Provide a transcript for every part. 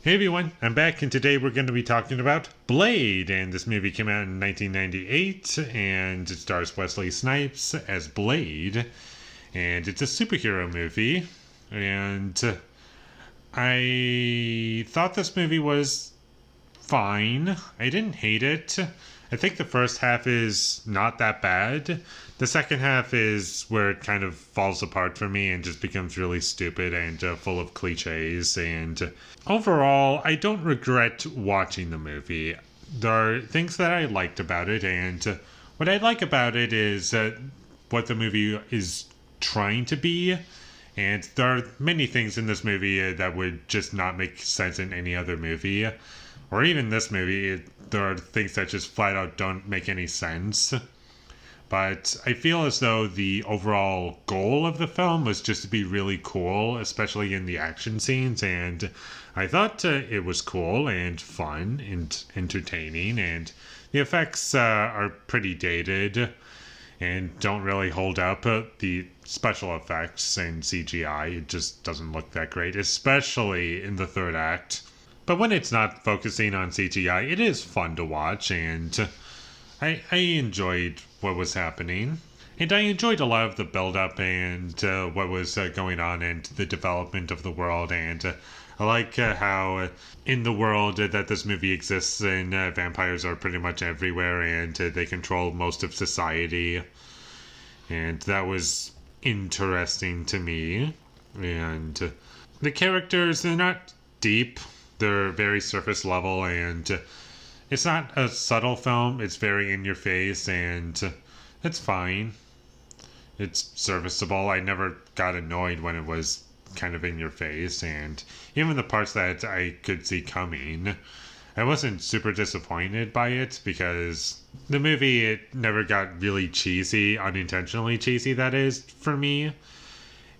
Hey everyone, I'm back and today we're going to be talking about Blade. And this movie came out in 1998 and it stars Wesley Snipes as Blade. And it's a superhero movie. And I thought this movie was fine. I didn't hate it. I think the first half is not that bad. The second half is where it kind of falls apart for me and just becomes really stupid and full of cliches. And overall, I don't regret watching the movie. There are things that I liked about it, and what I like about it is what the movie is trying to be. And there are many things in this movie that would just not make sense in any other movie. Or even this movie, there are things that just flat out don't make any sense. But I feel as though the overall goal of the film was just to be really cool, especially in the action scenes. And I thought it was cool and fun and entertaining. And the effects are pretty dated and don't really hold up. The special effects and CGI, it just doesn't look that great, especially in the third act. But when it's not focusing on CGI, it is fun to watch, and I enjoyed what was happening. And I enjoyed a lot of the build-up and what was going on and the development of the world. And I like how in the world that this movie exists in, vampires are pretty much everywhere and they control most of society. And that was interesting to me. And the characters, they're not deep. They're very surface level, and it's not a subtle film. It's very in your face, and it's fine. It's serviceable. I never got annoyed when it was kind of in your face, and even the parts that I could see coming, I wasn't super disappointed by it because the movie, it never got really cheesy, unintentionally cheesy, that is, for me.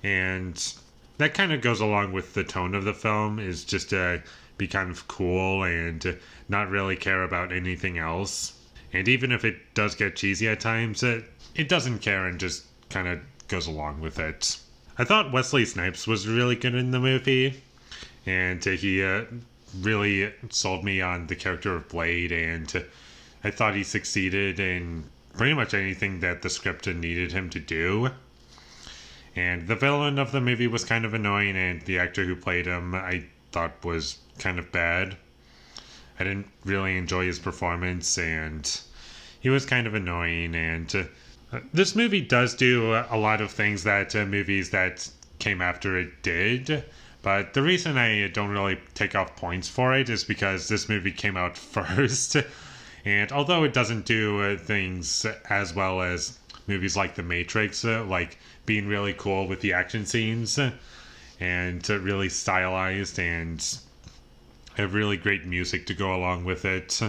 And that kind of goes along with the tone of the film, is just to be kind of cool and not really care about anything else. And even if it does get cheesy at times, it doesn't care and just kind of goes along with it. I thought Wesley Snipes was really good in the movie, and he really sold me on the character of Blade, and I thought he succeeded in pretty much anything that the script needed him to do. And the villain of the movie was kind of annoying, and the actor who played him I thought was kind of bad. I didn't really enjoy his performance, and he was kind of annoying. And this movie does do a lot of things that movies that came after it did. But the reason I don't really take off points for it is because this movie came out first. And although it doesn't do things as well as movies like The Matrix, like being really cool with the action scenes and really stylized and have really great music to go along with it.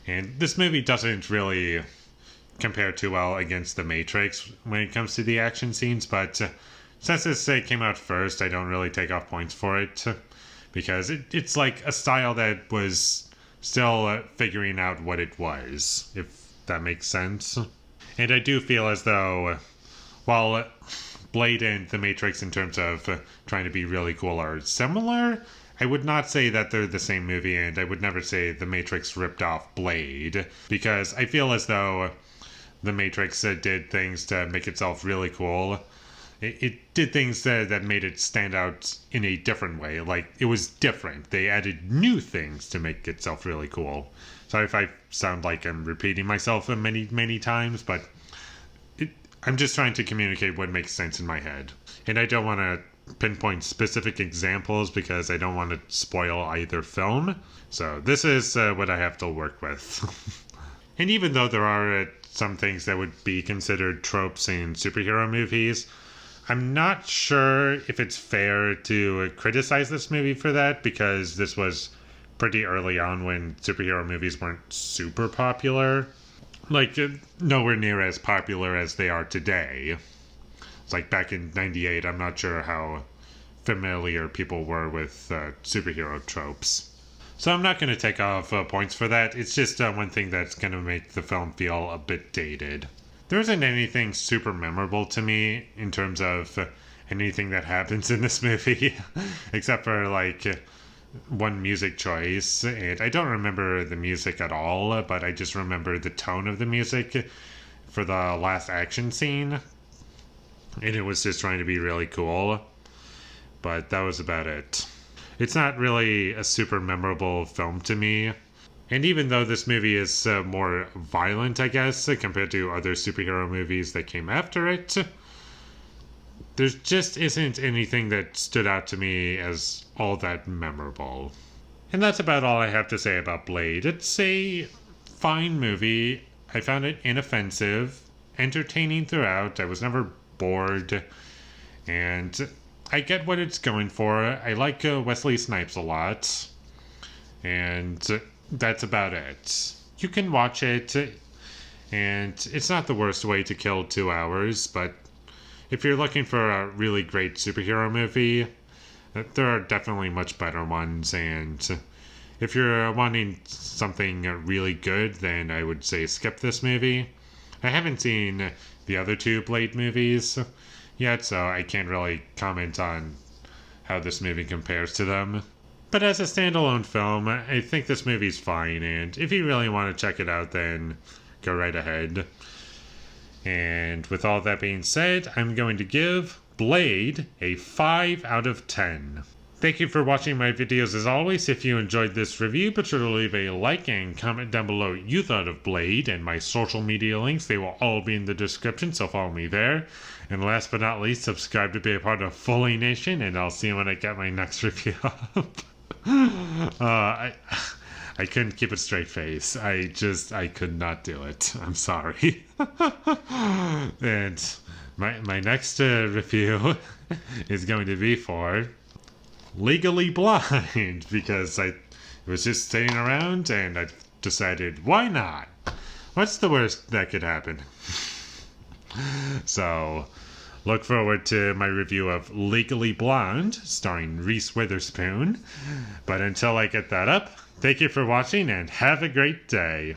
And this movie doesn't really compare too well against The Matrix when it comes to the action scenes, but since this came out first, I don't really take off points for it because it's like a style that was still figuring out what it was, if that makes sense. And I do feel as though while Blade and The Matrix in terms of trying to be really cool are similar, I would not say that they're the same movie, and I would never say The Matrix ripped off Blade, because I feel as though The Matrix did things to make itself really cool. It did things that made it stand out in a different way. Like, it was different. They added new things to make itself really cool. Sorry if I sound like I'm repeating myself many, many times, but I'm just trying to communicate what makes sense in my head. And I don't want to pinpoint specific examples because I don't want to spoil either film. So this is what I have to work with. And even though there are some things that would be considered tropes in superhero movies, I'm not sure if it's fair to criticize this movie for that, because this was pretty early on when superhero movies weren't super popular. Like, nowhere near as popular as they are today. It's like back in 98, I'm not sure how familiar people were with superhero tropes. So I'm not going to take off points for that. It's just one thing that's going to make the film feel a bit dated. There isn't anything super memorable to me in terms of anything that happens in this movie, except for like one music choice, and I don't remember the music at all, but I just remember the tone of the music for the last action scene, and it was just trying to be really cool, but that was about it. It's not really a super memorable film to me. And even though this movie is more violent, I guess, compared to other superhero movies that came after it, there just isn't anything that stood out to me as all that memorable. And that's about all I have to say about Blade. It's a fine movie. I found it inoffensive, entertaining throughout. I was never bored. And I get what it's going for. I like Wesley Snipes a lot. And that's about it. You can watch it, and it's not the worst way to kill 2 hours, but if you're looking for a really great superhero movie, there are definitely much better ones, and if you're wanting something really good, then I would say skip this movie. I haven't seen the other two Blade movies yet, so I can't really comment on how this movie compares to them. But as a standalone film, I think this movie's fine, and if you really want to check it out, then go right ahead. And with all that being said, I'm going to give Blade a 5 out of 10. Thank you for watching my videos as always. If you enjoyed this review, be sure to leave a like and comment down below what you thought of Blade, and my social media links, they will all be in the description, so follow me there. And last but not least, subscribe to be a part of Foley Nation, and I'll see you when I get my next review up. I couldn't keep a straight face. I could not do it. I'm sorry. And my next review is going to be for Legally Blind, because I was just sitting around and I decided, why not? What's the worst that could happen? So look forward to my review of Legally Blonde, starring Reese Witherspoon. But until I get that up, thank you for watching and have a great day.